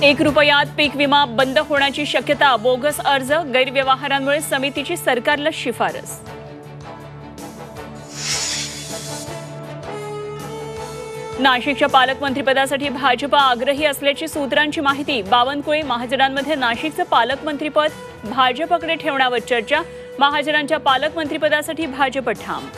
₹1 पीक विमा बंद होण्याची शक्यता, बोगस अर्ज गैरव्यवहारांमुळे समितीची सरकारला शिफारस। नाशिकच्या पालकमंत्रीपदासाठी भाजप आग्रही असल्याची सूत्रांची माहिती। बावनकुळे महाजनांमध्ये नाशिकचं पालकमंत्रीपद भाजपकडे ठेवण्यावर चर्चा। महाजनांच्या पालकमंत्रीपदासाठी भाजप ठाम।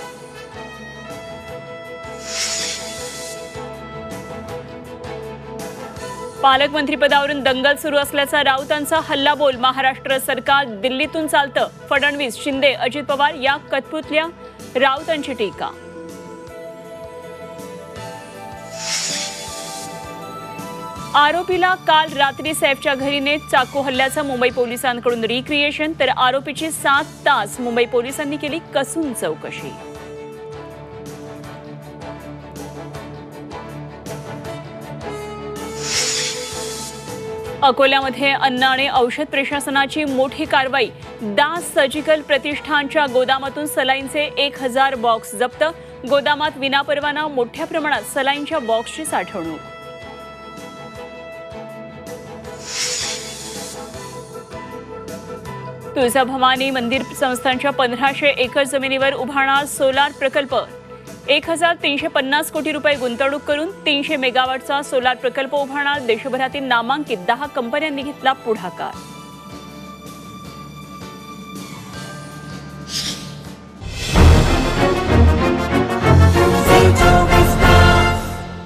पालकमंत्रीपदावरून दंगल सुरू असल्याचा राऊतांचा हल्लाबोल। महाराष्ट्र सरकार दिल्लीतून चालतं, फडणवीस, शिंदे, अजित पवार या कटपुतल्या, राऊतांची टीका। आरोपीला काल रात्री सैफच्या घरी नेत चाकू हल्ल्याचं मुंबई पोलिसांकडून रिक्रिएशन, तर आरोपीची 7 तास मुंबई पोलिसांनी केली कसून चौकशी। अकोल्यामध्ये अन्न आणि औषध प्रशासनाची मोठी कारवाई। दास सर्जिकल प्रतिष्ठानच्या गोदामातून सलाईनचे 1000 बॉक्स जप्त। गोदामात विनापरवाना मोठ्या प्रमाणात सलाईनच्या बॉक्सची साठवणूक। तुळजाभवानी मंदिर संस्थानच्या 1500 एकर जमिनीवर उभारणार सोलार प्रकल्प। 1350 कोटी रुपये गुंतवणूक करून 300 मेगावॉटचा सोलार प्रकल्प उभारणार। देशभरातील नामांकित 10 कंपन्यांनी घेतला पुढाकार।